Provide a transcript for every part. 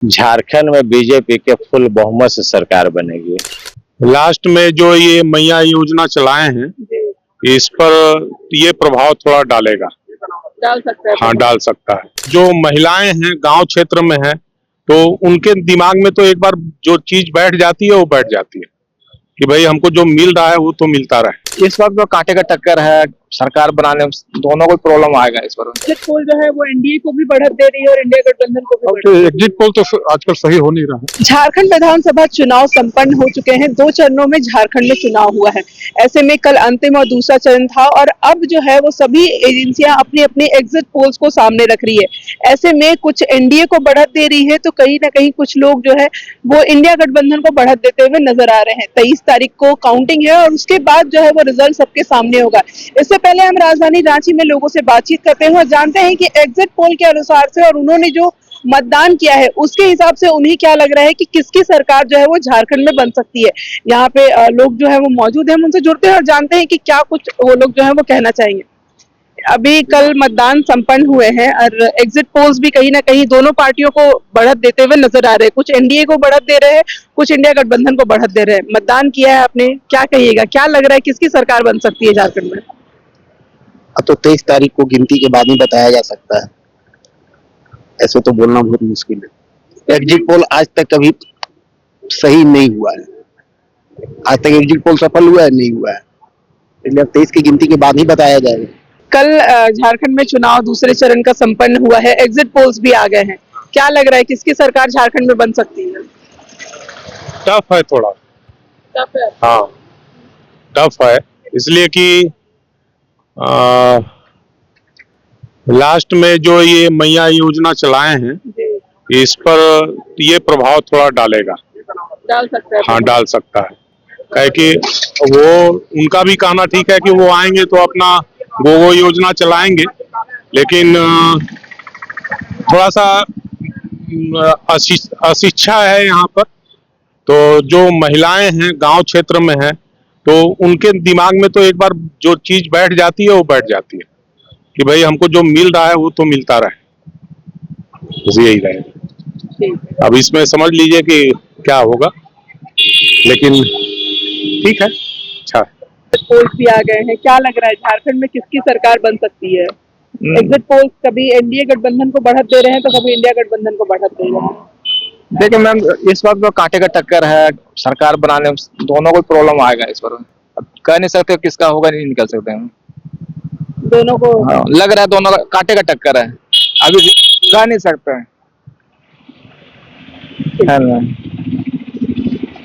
झारखंड में बीजेपी के फुल बहुमत से सरकार बनेगी। लास्ट में जो ये मैया योजना चलाए हैं इस पर ये प्रभाव थोड़ा डालेगा। डाल सकता है। हाँ, डाल सकता है। जो महिलाएं हैं गांव क्षेत्र में हैं तो उनके दिमाग में तो एक बार जो चीज बैठ जाती है वो बैठ जाती है कि भाई हमको जो मिल रहा है वो तो मिलता रहे। इस वक्त तो कांटे का टक्कर है, सरकार बनाने में दोनों को प्रॉब्लम आएगा इस पर। एग्जिट पोल जो है वो एनडीए को भी बढ़त दे रही है और इंडिया गठबंधन को भी बढ़त दे रही है। एग्जिट पोल तो आजकल सही हो नहीं रहा है। झारखंड विधानसभा चुनाव संपन्न हो चुके हैं। 2 चरणों में झारखंड में चुनाव हुआ है। ऐसे में कल अंतिम और दूसरा चरण था और अब जो है वो सभी एजेंसियां अपनी अपनी एग्जिट पोल्स को सामने रख रही है। ऐसे में कुछ एनडीए को बढ़त दे रही है तो कहीं ना कहीं कुछ लोग जो है वो इंडिया गठबंधन को बढ़त देते हुए नजर आ रहे हैं। 23 तारीख को काउंटिंग है और उसके बाद जो है वो रिजल्ट सबके सामने होगा। इससे पहले हम राजधानी रांची में लोगों से बातचीत करते हैं और जानते हैं कि एग्जिट पोल के अनुसार से और उन्होंने जो मतदान किया है उसके हिसाब से उन्हें क्या लग रहा है कि किसकी सरकार जो है वो झारखंड में बन सकती है। यहाँ पे लोग जो है वो मौजूद हैं, हम उनसे जुड़ते हैं और जानते हैं कि क्या कुछ वो लोग जो है वो कहना चाहेंगे। अभी कल मतदान संपन्न हुए हैं और एग्जिट पोल्स भी कहीं ना कहीं दोनों पार्टियों को बढ़त देते हुए नजर आ रहे हैं। कुछ एनडीए को बढ़त दे रहे हैं, कुछ इंडिया गठबंधन को बढ़त दे रहे हैं। मतदान किया है आपने, क्या कहिएगा, क्या लग रहा है किसकी सरकार बन सकती है झारखंड में? अब तो 23 तारीख को गिनती के बाद ही बताया जा सकता है, ऐसे तो बोलना बहुत मुश्किल है। एग्जिट पोल आज तक कभी सही नहीं हुआ है, आज तक एग्जिट पोल सफल हुआ है नहीं हुआ है, इसलिए 23 की गिनती के बाद ही बताया जाएगा। कल झारखंड में चुनाव दूसरे चरण का संपन्न हुआ है, एग्जिट पोल्स भी आ गए हैं। क्या लग रहा है किसकी सरकार झारखंड में बन सकती है? टफ है थोड़ा। टफ है। हाँ, टफ है इसलिए कि लास्ट में जो ये मैया योजना चलाए हैं इस पर ये प्रभाव थोड़ा डालेगा। डाल सकता है। हाँ, डाल सकता है। काहे कि वो उनका भी कहना ठीक है कि वो आएंगे तो अपना वो योजना चलाएंगे, लेकिन थोड़ा सा अशिक्षा है यहाँ पर। तो जो महिलाएं हैं गांव क्षेत्र में हैं तो उनके दिमाग में तो एक बार जो चीज बैठ जाती है वो बैठ जाती है कि भाई हमको जो मिल रहा है वो तो मिलता रहे। बस यही रहेगा। अब इसमें समझ लीजिए कि क्या होगा, लेकिन ठीक है, अच्छा है। पोल्स भी आ गए हैं, क्या लग रहा है झारखंड में किसकी सरकार बन सकती है? एग्जिट पोल्स कभी एनडीए गठबंधन को बढ़त दे रहे हैं तो कभी इंडिया गठबंधन को बढ़त दे रहे हैं। देखिए मैम, इस वक्त तो कांटे का टक्कर है, सरकार बनाने में दोनों को प्रॉब्लम आएगा इस पर। अब कह नहीं सकते किसका होगा, नहीं निकल सकते हैं। दोनों को लग रहा है दोनों का कांटे का टक्कर है, अभी कह नहीं सकते हैं।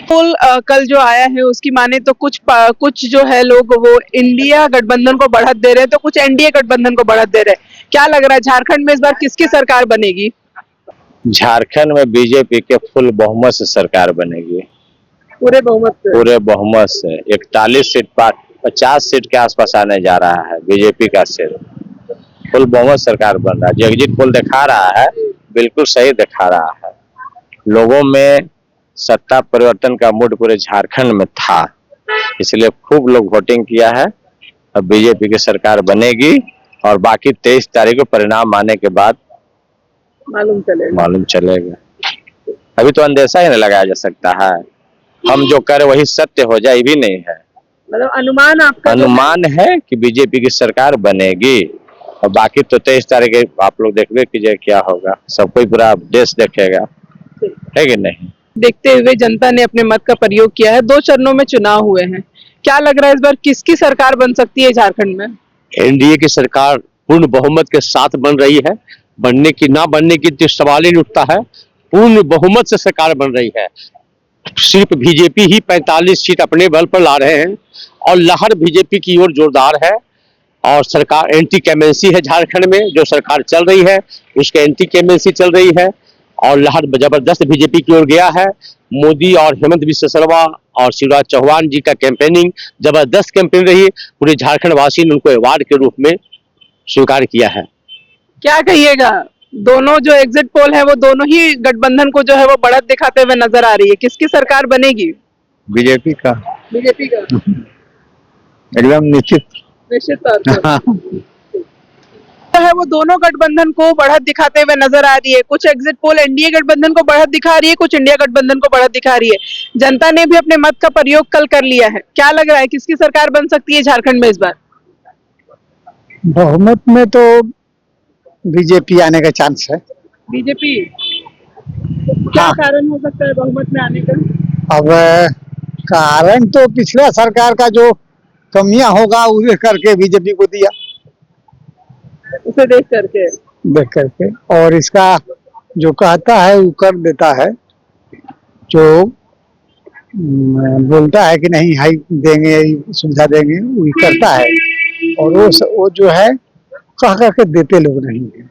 पोल कल जो आया है उसकी माने तो कुछ जो है लोग वो इंडिया गठबंधन को बढ़त दे रहे हैं तो कुछ एनडीए गठबंधन को बढ़त दे रहे हैं। क्या लग रहा है झारखंड में इस बार किसकी सरकार बनेगी? झारखंड में बीजेपी के फुल बहुमत से सरकार बनेगी। पूरे बहुमत से? पूरे बहुमत से 41 सीट पर 50 सीट के आसपास आने जा रहा है बीजेपी का सीट। फुल बहुमत सरकार बन रहा है। जो एग्जिट पोल दिखा रहा है बिल्कुल सही दिखा रहा है। लोगों में सत्ता परिवर्तन का मूड पूरे झारखंड में था, इसलिए खूब लोग वोटिंग किया है। अब बीजेपी की सरकार बनेगी और बाकी 23 तारीख को परिणाम आने के बाद मालूम चलेगा। अभी तो अंदेशा ही नहीं लगाया जा सकता है, हम जो करें वही सत्य हो जाए भी नहीं है। मतलब अनुमान आपका अनुमान है कि बीजेपी की सरकार बनेगी और बाकी तो 23 तारीख आप लोग देखिए कीजिए क्या होगा। सब कोई पूरा देश देखेगा, है कि नहीं। देखते हुए जनता ने अपने मत का प्रयोग किया है। 2 चरणों में चुनाव हुए हैं, क्या लग रहा है इस बार किसकी सरकार बन सकती है झारखंड में? एनडीए की सरकार पूर्ण बहुमत के साथ बन रही है। बनने की ना बनने की तो सवाल ही नहीं उठता है, पूर्ण बहुमत से सरकार बन रही है। सिर्फ बीजेपी ही 45 सीट अपने बल पर ला रहे हैं और लहर बीजेपी की ओर जोरदार है। और सरकार एंटी कैमेंसी है झारखंड में, जो सरकार चल रही है उसके एंटी कैमेंसी चल रही है और लहर जबरदस्त बीजेपी की ओर गया है। मोदी और हेमंत बिस्वा शर्मा और शिवराज चौहान जी का कैंपेनिंग जबरदस्त कैंपेन रही है। पूरे झारखंड वासी ने उनको अवार्ड के रूप में स्वीकार किया है। क्या कहिएगा, दोनों जो एग्जिट पोल है वो दोनों ही गठबंधन को जो है वो बढ़त दिखाते हुए नजर आ रही है। किसकी सरकार बनेगी? बीजेपी का। बीजेपी का एकदम निश्चित तौर पर। है वो दोनों गठबंधन को बढ़त दिखाते हुए नजर आ रही है। कुछ एग्जिट पोल एनडीए गठबंधन को बढ़त दिखा रही है, कुछ इंडिया गठबंधन को बढ़त दिखा रही है। जनता ने भी अपने मत का प्रयोग कल कर लिया है। क्या लग रहा है किसकी सरकार बन सकती है झारखंड में इस बार? बहुमत में तो बीजेपी आने का चांस है। बीजेपी? क्या हाँ। कारण हो सकता है बहुमत में आने का? अब कारण तो पिछला सरकार का जो कमियां होगा उसे करके बीजेपी को दिया, उसे देख करके और इसका जो कहता है वो कर देता है, जो बोलता है कि नहीं हाई देंगे सुविधा देंगे वही करता है, और वो जो है कह करके देते लोग नहीं है।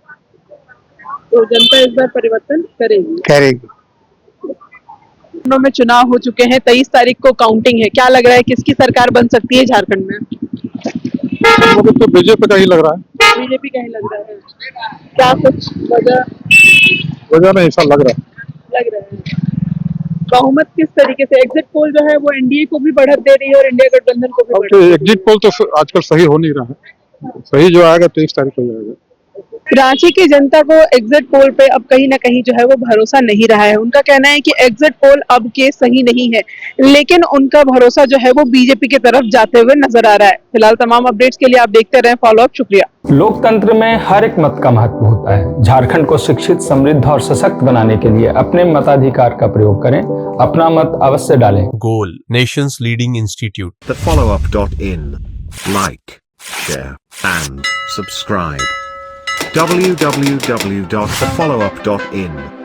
तो जनता इस बार परिवर्तन करेगी। दोनों में चुनाव हो चुके हैं, 23 तारीख को काउंटिंग है। क्या लग रहा है किसकी सरकार बन सकती है झारखंड में? मुझे तो बीजेपी का ही लग रहा है। बीजेपी का ही लग रहा है। क्या कुछ वजह में ऐसा लग रहा लग रहा है? बहुमत किस तरीके से? एग्जिट पोल जो है वो एनडीए को भी बढ़त दे रही है और इंडिया गठबंधन को भी बढ़त। एग्जिट पोल तो आजकल सही हो नहीं रहा है, सही जो आएगा 23 तारीख को आएगा। रांची की जनता को एग्जिट पोल पे अब कहीं ना कहीं जो है वो भरोसा नहीं रहा है। उनका कहना है कि एग्जिट पोल अब के सही नहीं है, लेकिन उनका भरोसा जो है वो बीजेपी की तरफ जाते हुए नजर आ रहा है। फिलहाल तमाम अपडेट्स के लिए आप देखते रहें फॉलो अप। शुक्रिया। लोकतंत्र में हर एक मत का महत्व होता है। झारखंड को शिक्षित, समृद्ध और सशक्त बनाने के लिए अपने मताधिकार का प्रयोग करें, अपना मत अवश्य डालें। Goal, nation's leading institute. TheFollowUp.in. Like, share, and subscribe. www.thefollowup.in